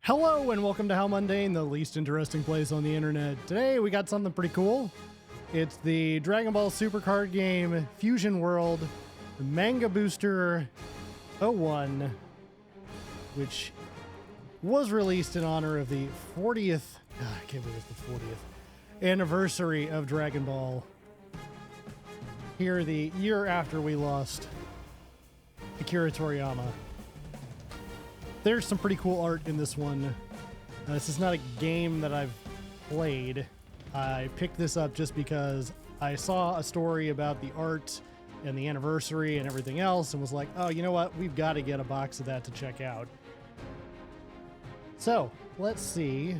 Hello and welcome to How Mundane, the least interesting place on the internet. Today we got something pretty cool. It's the Dragon Ball Super card game Fusion World Manga Booster 01, which was released in honor of the 40th, I can't believe it's the 40th anniversary of Dragon Ball. Here, the year after we lost Akira Toriyama. There's some pretty cool art in this one. This is not a game that I've played. I picked this up just because I saw a story about the art and the anniversary and everything else and was like, oh, you know what? We've got to get a box of that to check out. So, let's see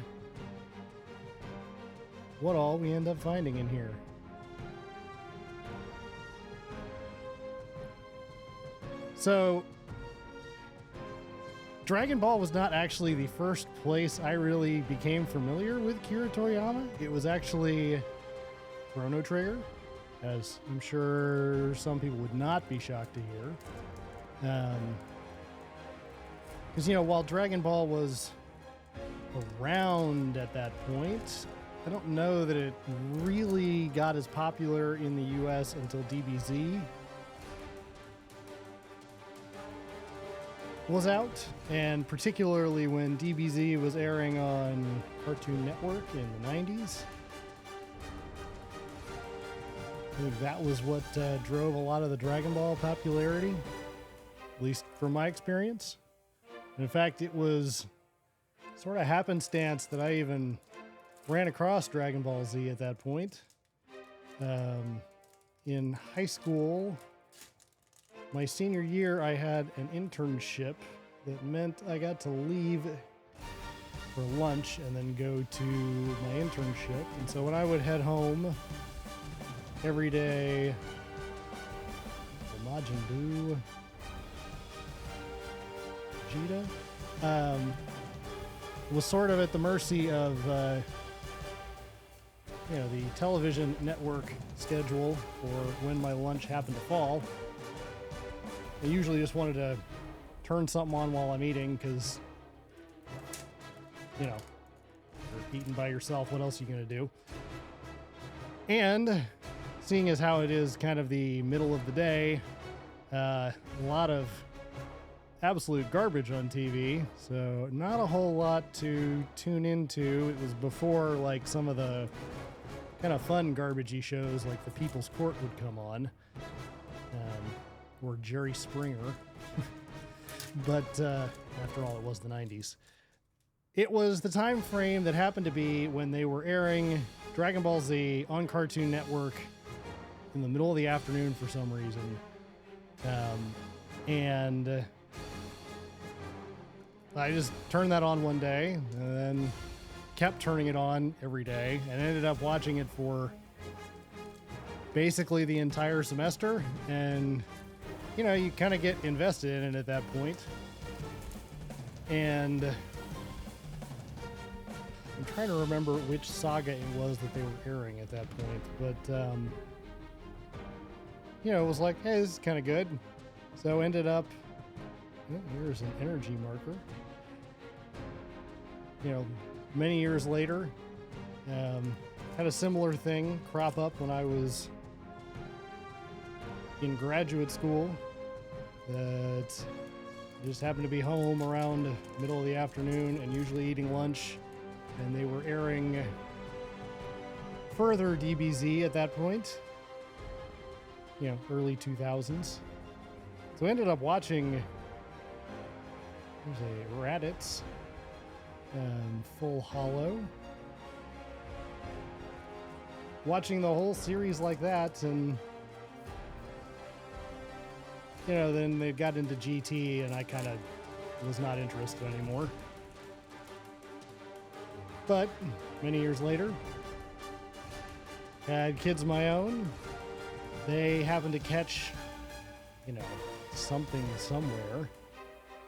what all we end up finding in here. So, Dragon Ball was not actually the first place I really became familiar with Akira Toriyama. It was actually Chrono Trigger, as I'm sure some people would not be shocked to hear. Because, while Dragon Ball was around at that point, I don't know that it really got as popular in the US until DBZ was out, and particularly when DBZ was airing on Cartoon Network in the 90s. I think that was what drove a lot of the Dragon Ball popularity, at least from my experience. And in fact, it was sort of happenstance that I even ran across Dragon Ball Z at that point. In high school, my senior year, I had an internship that meant I got to leave for lunch and then go to my internship. And so when I would head home every day, Majin Buu, Vegeta, was sort of at the mercy of the television network schedule for when my lunch happened to fall. I usually just wanted to turn something on while I'm eating because, you're eating by yourself. What else are you going to do? And seeing as how it is kind of the middle of the day, a lot of absolute garbage on TV. So not a whole lot to tune into. It was before some of the kind of fun garbagey shows like The People's Court would come on. Or Jerry Springer. But after all, it was the 90s. It was the time frame that happened to be when they were airing Dragon Ball Z on Cartoon Network in the middle of the afternoon for some reason. And I just turned that on one day and then kept turning it on every day and ended up watching it for basically the entire semester. And you kind of get invested in it at that point. And I'm trying to remember which saga it was that they were airing at that point. But, it was like, hey, this is kind of good. So ended up, here's an energy marker. Many years later, had a similar thing crop up when I was in graduate school. That just happened to be home around middle of the afternoon and usually eating lunch, and they were airing further DBZ at that point, early 2000s. So I ended up watching, there's a Raditz Full Hollow, watching the whole series like that. And then they got into GT, and I kind of was not interested anymore. But many years later, had kids of my own. They happened to catch, something somewhere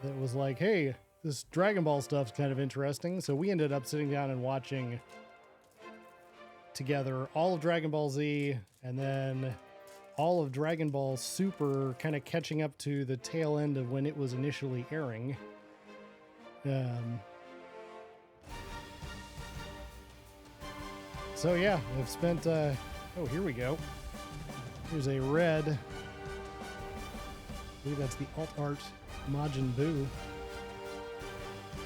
that was like, hey, this Dragon Ball stuff's kind of interesting. So we ended up sitting down and watching together all of Dragon Ball Z, and then all of Dragon Ball Super, kind of catching up to the tail end of when it was initially airing. So yeah, I've spent, oh, here we go. Here's a red, I believe that's the alt art Majin Buu.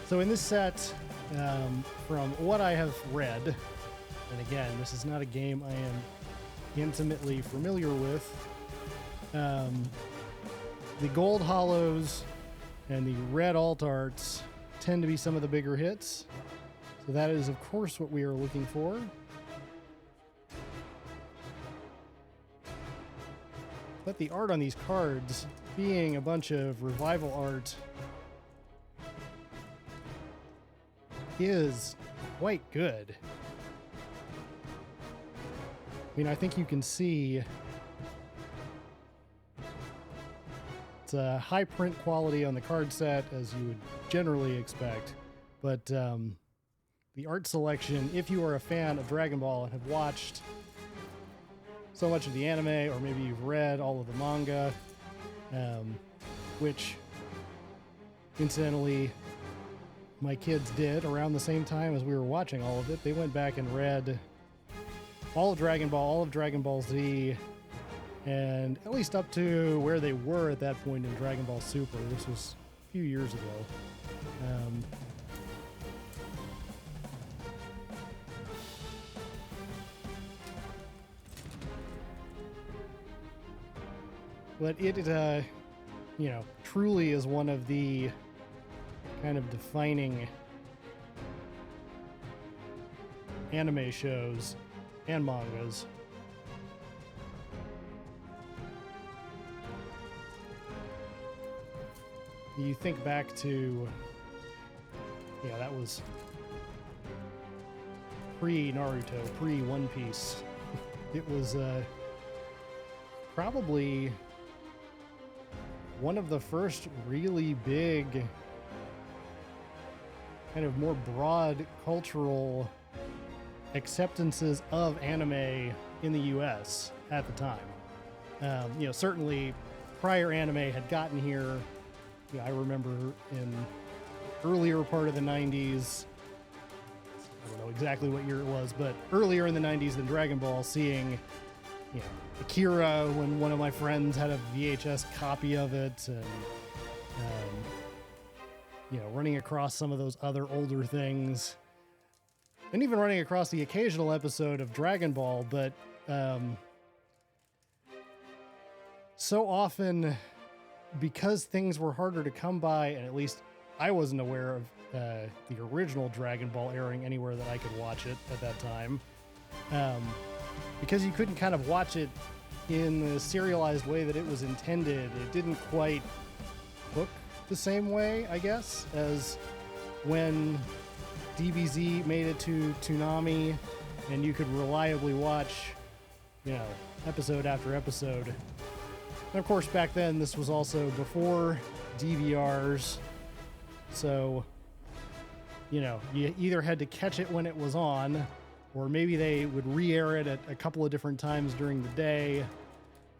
So in this set, from what I have read, and again, this is not a game I am intimately familiar with, the gold hollows and the red alt arts tend to be some of the bigger hits. So that is, of course, what we are looking for. But the art on these cards, being a bunch of revival art, is quite good. I mean, I think you can see it's a high print quality on the card set, as you would generally expect, but the art selection, if you are a fan of Dragon Ball and have watched so much of the anime, or maybe you've read all of the manga, which incidentally my kids did around the same time as we were watching all of it. They went back and read all of Dragon Ball, all of Dragon Ball Z, and at least up to where they were at that point in Dragon Ball Super. This was a few years ago. But it, you know, truly is one of the kind of defining anime shows and mangas. You think back to, yeah, that was pre-Naruto, pre-One Piece. It was probably one of the first really big, kind of more broad cultural acceptances of anime in the US at the time. You know, certainly prior anime had gotten here. You know, I remember in earlier part of the 90s, I don't know exactly what year it was, but earlier in the 90s than Dragon Ball, seeing, you know, Akira when one of my friends had a VHS copy of it, and you know, running across some of those other older things, and even running across the occasional episode of Dragon Ball, but so often, because things were harder to come by, and at least I wasn't aware of the original Dragon Ball airing anywhere that I could watch it at that time, because you couldn't kind of watch it in the serialized way that it was intended. It didn't quite hook the same way, I guess, as when DBZ made it to Toonami and you could reliably watch, you know, episode after episode. And of course, back then, this was also before DVRs, so, you know, you either had to catch it when it was on, or maybe they would re-air it at a couple of different times during the day.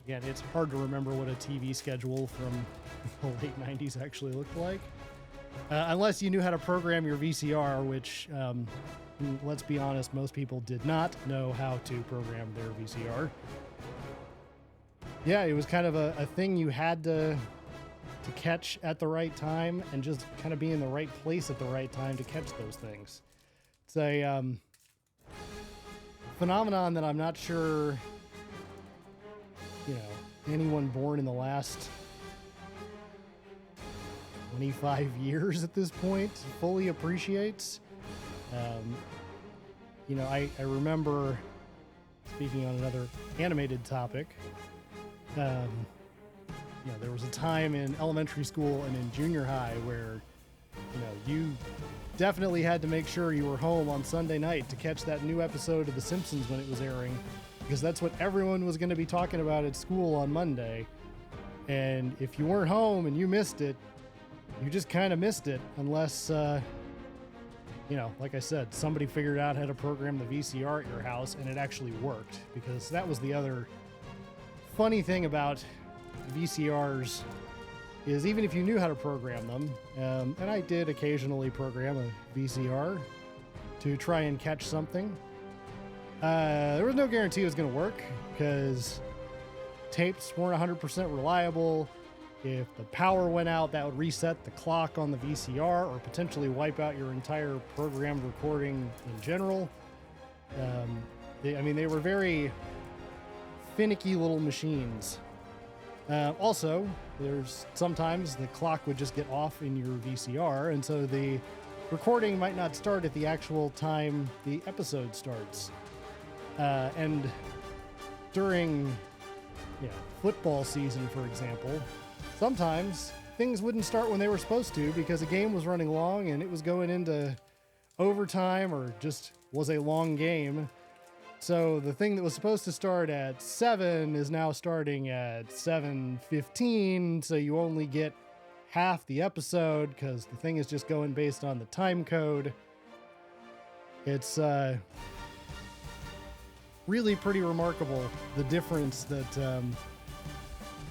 Again, it's hard to remember what a TV schedule from the late 90s actually looked like. Unless you knew how to program your VCR, which, let's be honest, most people did not know how to program their VCR. Yeah, it was kind of a thing you had to catch at the right time, and just kind of be in the right place at the right time to catch those things. It's a phenomenon that I'm not sure, you know, anyone born in the last 25 years at this point fully appreciates. You know, I remember, speaking on another animated topic, you know, there was a time in elementary school and in junior high where, you know, you definitely had to make sure you were home on Sunday night to catch that new episode of The Simpsons when it was airing, because that's what everyone was going to be talking about at school on Monday. And if you weren't home and you missed it, you just kind of missed it, unless, you know, like I said, somebody figured out how to program the VCR at your house and it actually worked, because that was the other funny thing about VCRs, is even if you knew how to program them, and I did occasionally program a VCR to try and catch something, There was no guarantee it was going to work because tapes weren't 100% reliable. If the power went out, that would reset the clock on the VCR or potentially wipe out your entire programmed recording in general. They were very finicky little machines. Also, there's sometimes the clock would just get off in your VCR, and so the recording might not start at the actual time the episode starts. And during football season, for example, sometimes things wouldn't start when they were supposed to because a game was running long and it was going into overtime or just was a long game. So the thing that was supposed to start at 7 is now starting at 7:15, so you only get half the episode because the thing is just going based on the time code. It's really pretty remarkable, the difference that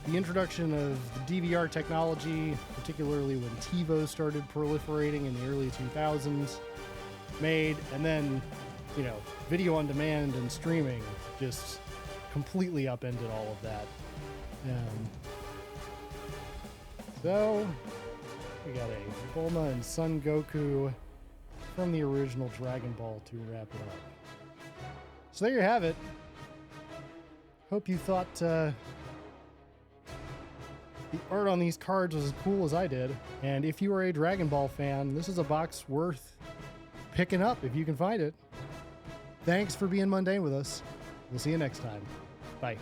the introduction of the DVR technology, particularly when TiVo started proliferating in the early 2000s, made, and then video on demand and streaming just completely upended all of that. So we got a Bulma and Son Goku from the original Dragon Ball to wrap it up. So there you have it. Hope you thought the art on these cards was as cool as I did. And if you are a Dragon Ball fan, this is a box worth picking up if you can find it. Thanks for being mundane with us. We'll see you next time. Bye.